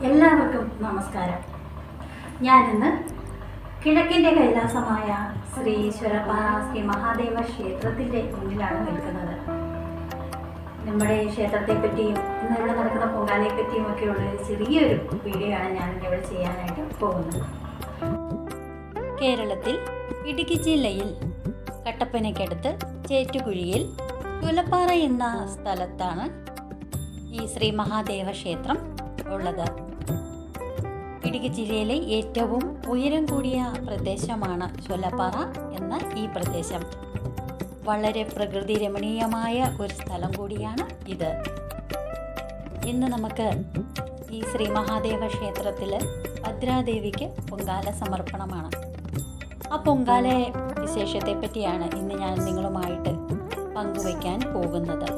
എല്ലാവർക്കും നമസ്കാരം. ഞാനിന്ന് കിഴക്കിൻ്റെ കൈലാസമായ ശ്രീ ഈശ്വരപ്പാറ ശ്രീ മഹാദേവ ക്ഷേത്രത്തിൻ്റെ മുന്നിലാണ് നിൽക്കുന്നത്. നമ്മുടെ ക്ഷേത്രത്തെപ്പറ്റിയും ഇന്ന് ഇവിടെ നടക്കുന്ന പൊങ്കാലയെപ്പറ്റിയും ഒക്കെയുള്ള ഒരു ചെറിയൊരു വീഡിയോ ആണ് ഞാനിവിടെ ചെയ്യാനായിട്ട് പോകുന്നത്. കേരളത്തിൽ ഇടുക്കി ജില്ലയിൽ കട്ടപ്പനയ്ക്കടുത്ത് ചേറ്റുകുഴിയിൽ ചുലപ്പാറ എന്ന സ്ഥലത്താണ് ഈ ശ്രീ മഹാദേവ ക്ഷേത്രം ഉള്ളത്. ഇടുക്കി ജില്ലയിലെ ഏറ്റവും ഉയരം കൂടിയ പ്രദേശമാണ് ചുലപ്പാറ എന്ന ഈ പ്രദേശം. വളരെ പ്രകൃതി രമണീയമായ ഒരു സ്ഥലം കൂടിയാണ് ഇത്. ഇന്ന് നമുക്ക് ഈ ശ്രീ മഹാദേവ ക്ഷേത്രത്തിൽ ഭദ്രാദേവിക്ക് പൊങ്കാല സമർപ്പണമാണ്. ആ പൊങ്കാല വിശേഷത്തെ പറ്റിയാണ് ഇന്ന് ഞാൻ നിങ്ങളുമായിട്ട് പങ്കുവയ്ക്കാൻ പോകുന്നത്.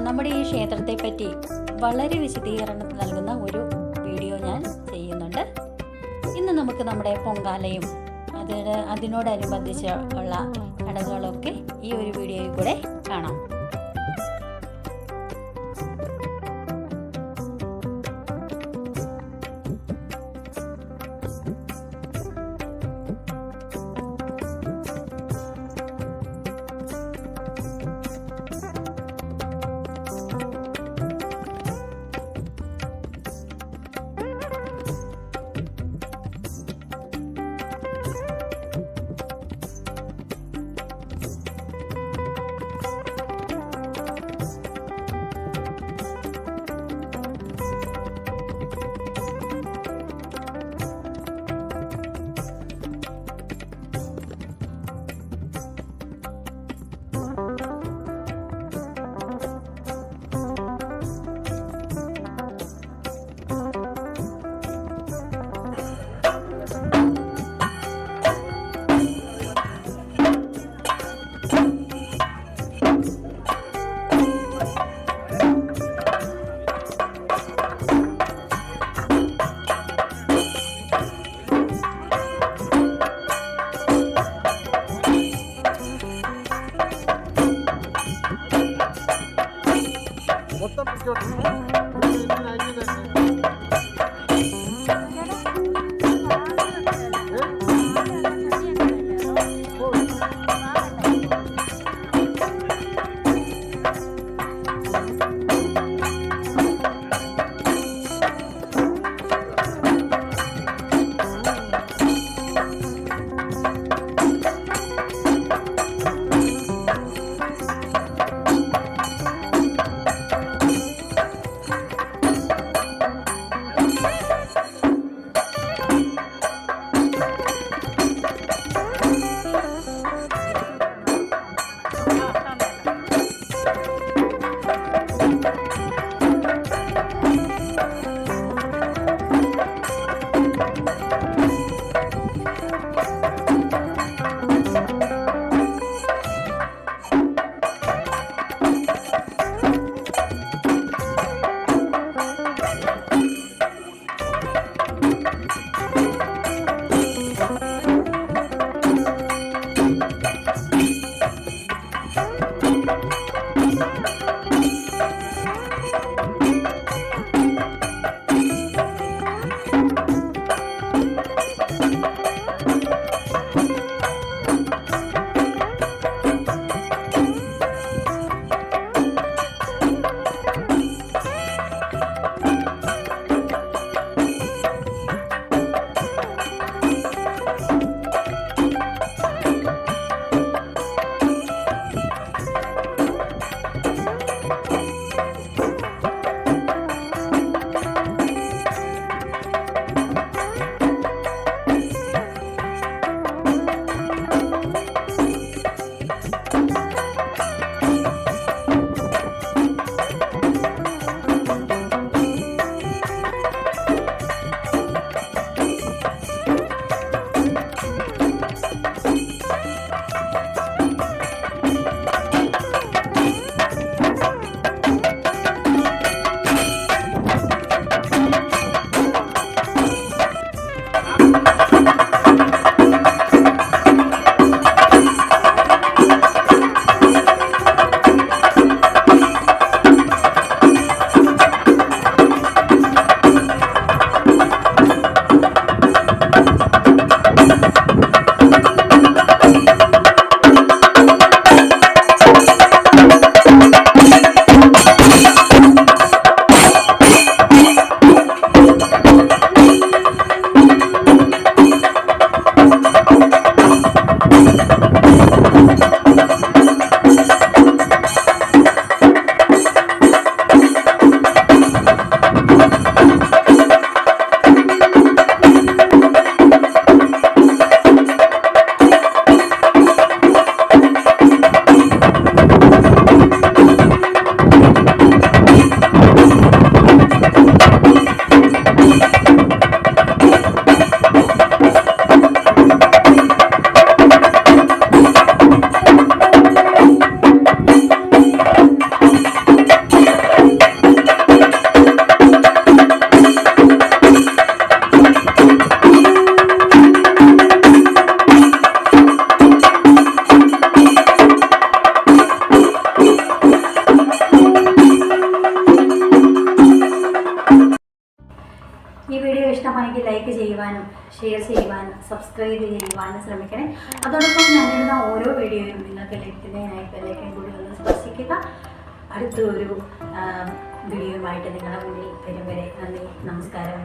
നമ്മുടെ ഈ ക്ഷേത്രത്തെ പറ്റി വളരെ വിശദീകരണം നൽകുന്ന ഒരു വീഡിയോ ഞാൻ ചെയ്യുന്നുണ്ട്. ഇന്ന് നമുക്ക് നമ്മുടെ പൊങ്കാലയും അതിനോടനുബന്ധിച്ച് ഉള്ള ചടങ്ങുകളൊക്കെ ഈ ഒരു വീഡിയോയിൽ കൂടെ കാണാം. ഇഷ്ടമായെങ്കിൽ ലൈക്ക് ചെയ്യുവാനും ഷെയർ ചെയ്യുവാനും സബ്സ്ക്രൈബ് ചെയ്യുവാനും ശ്രമിക്കണേ. അതോടൊപ്പം ഞാനിടുന്ന ഓരോ വീഡിയോയും നിങ്ങൾക്ക് ലഭിക്കുന്നതിനായി ബെല്ലൈക്കൺ കൂടി ഒന്ന് സ്പർശിക്കുക. അടുത്തൊരു വീഡിയോയുമായിട്ട് നിങ്ങളുടെ മുന്നിൽ വരും വരെ നന്ദി, നമസ്കാരം.